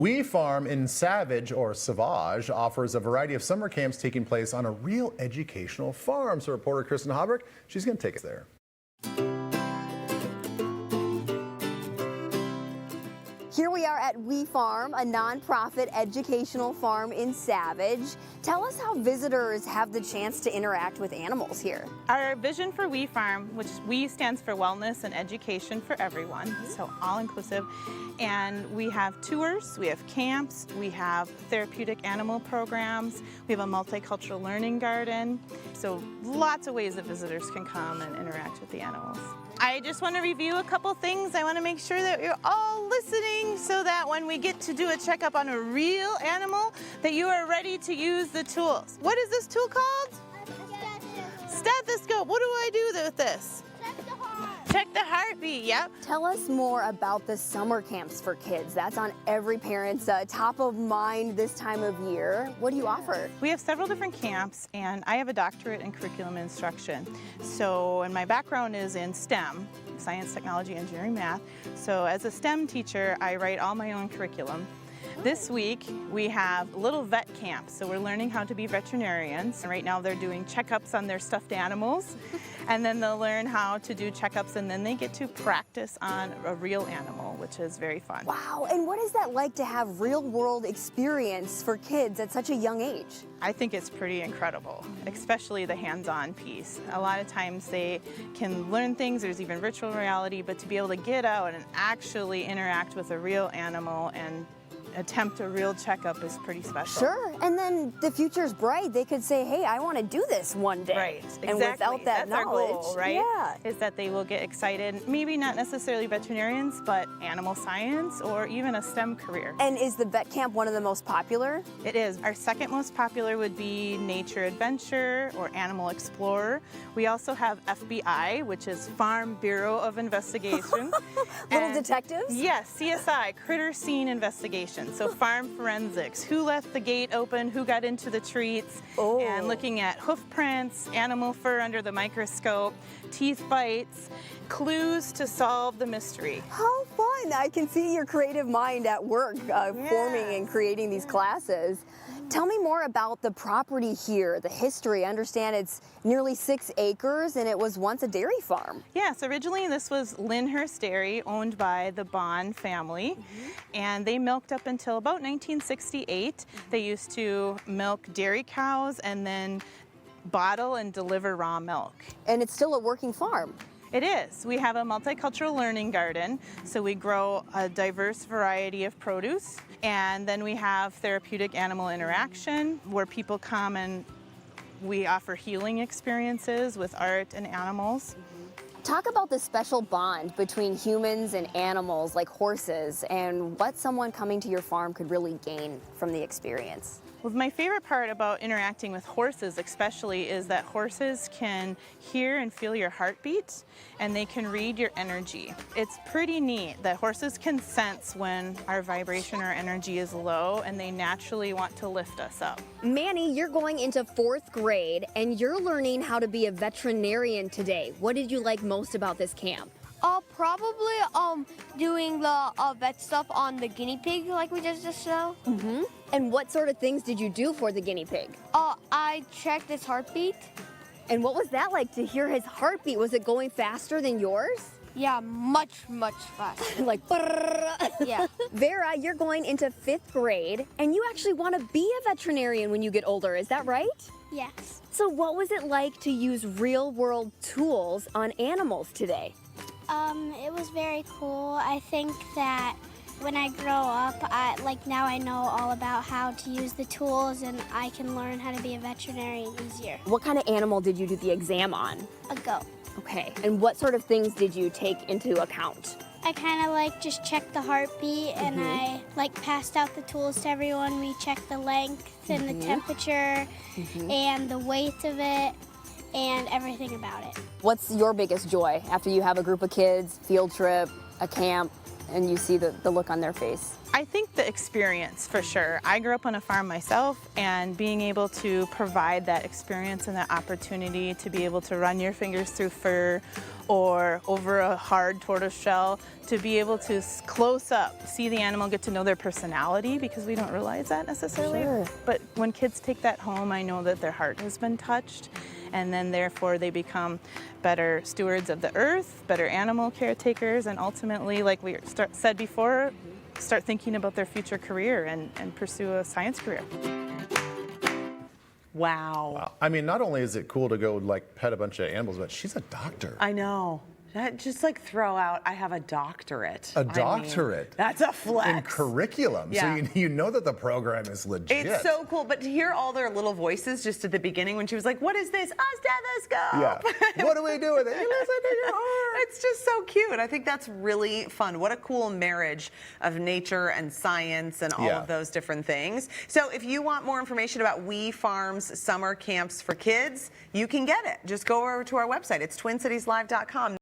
We Farm in Savage, or Sauvage, offers a variety of summer camps taking place on a real educational farm. So reporter Kristin Haubrich, she's going to take us there. Here we are at We Farm, a nonprofit educational farm in Savage. Tell us how visitors have the chance to interact with animals here. Our vision for We Farm, which We stands for wellness and education for everyone, so all inclusive. And we have tours, we have camps, we have therapeutic animal programs, we have a multicultural learning garden. So lots of ways that visitors can come and interact with the animals. I just want to review a couple things. I want to make sure that you're all listening so that when we get to do a checkup on a real animal, that you are ready to use the tools. What is this tool called? Stethoscope. What do I do with this? Check the heartbeat, yep. Tell us more about the summer camps for kids. That's on every parent's top of mind this time of year. What do you offer? We have several different camps, and I have a doctorate in curriculum instruction. So, and my background is in STEM, science, technology, engineering, math. So as a STEM teacher, I write all my own curriculum. This week, we have little vet camps, so we're learning how to be veterinarians. Right now, they're doing checkups on their stuffed animals, and then they'll learn how to do checkups, and then they get to practice on a real animal, which is very fun. Wow, and what is that like to have real-world experience for kids at such a young age? I think it's pretty incredible, especially the hands-on piece. A lot of times they can learn things, there's even virtual reality, but to be able to get out and actually interact with a real animal and attempt a real checkup is pretty special. Sure, and then the future's bright. They could say, hey, I want to do this one day. Right, exactly. And without that That's knowledge, our goal, right? Yeah. Is that they will get excited, maybe not necessarily veterinarians, but animal science or even a STEM career. And is the vet camp one of the most popular? It is. Our second most popular would be Nature Adventure or Animal Explorer. We also have FBI, which is Farm Bureau of Investigation. Little detectives? Yes, CSI, Critter Scene Investigation. So farm forensics, who left the gate open, who got into the treats, and looking at hoof prints, animal fur under the microscope, teeth bites, clues to solve the mystery. How fun! I can see your creative mind at work forming and creating these classes. Tell me more about the property here, the history. I understand it's nearly 6 acres and it was once a dairy farm. Yes, originally this was Lyndhurst Dairy, owned by the Bond family, and they milked up until about 1968. They used to milk dairy cows and then bottle and deliver raw milk. And it's still a working farm. It is. We have a multicultural learning garden, so we grow a diverse variety of produce. And then we have therapeutic animal interaction, where people come and we offer healing experiences with art and animals. Talk about the special bond between humans and animals like horses and what someone coming to your farm could really gain from the experience. Well, my favorite part about interacting with horses especially is that horses can hear and feel your heartbeat, and they can read your energy. It's pretty neat that horses can sense when our vibration or energy is low, and they naturally want to lift us up. Manny, you're going into 4th grade and you're learning how to be a veterinarian today. What did you like most about this camp? Probably doing the vet stuff on the guinea pig like we just saw. And what sort of things did you do for the guinea pig? I checked his heartbeat. And what was that like to hear his heartbeat? Was it going faster than yours? Yeah, much faster. Like, Yeah. Vera, you're going into 5th grade and you actually want to be a veterinarian when you get older, is that right? Yes. So what was it like to use real-world tools on animals today? It was very cool. I think that when I grow up, now I know all about how to use the tools and I can learn how to be a veterinarian easier. What kind of animal did you do the exam on? A goat. Okay, and what sort of things did you take into account? I kind of just checked the heartbeat and I passed out the tools to everyone. We checked the length and the temperature and the weight of it and everything about it. What's your biggest joy after you have a group of kids, field trip, a camp, and you see the look on their face? I think the experience, for sure. I grew up on a farm myself, and being able to provide that experience and that opportunity to be able to run your fingers through fur or over a hard tortoise shell, to be able to close up, see the animal, get to know their personality, because we don't realize that necessarily. Sure. But when kids take that home, I know that their heart has been touched, and then therefore they become better stewards of the earth, better animal caretakers, and ultimately, like we said before, start thinking about their future career and pursue a science career. Wow. I mean, not only is it cool to go like pet a bunch of animals, but she's a doctor. I know. That just like throw out, I have a doctorate. A I mean, doctorate? that's a flex. In curriculum. Yeah. So you know that the program is legit. It's so cool, but to hear all their little voices just at the beginning when she was like, what is this? A stethoscope. Yeah. What do we do with it? You listen to your heart. It's just so cute. I think that's really fun. What a cool marriage of nature and science and all of those different things. So if you want more information about We Farm's summer camps for kids, you can get it. Just go over to our website. It's twincitieslive.com.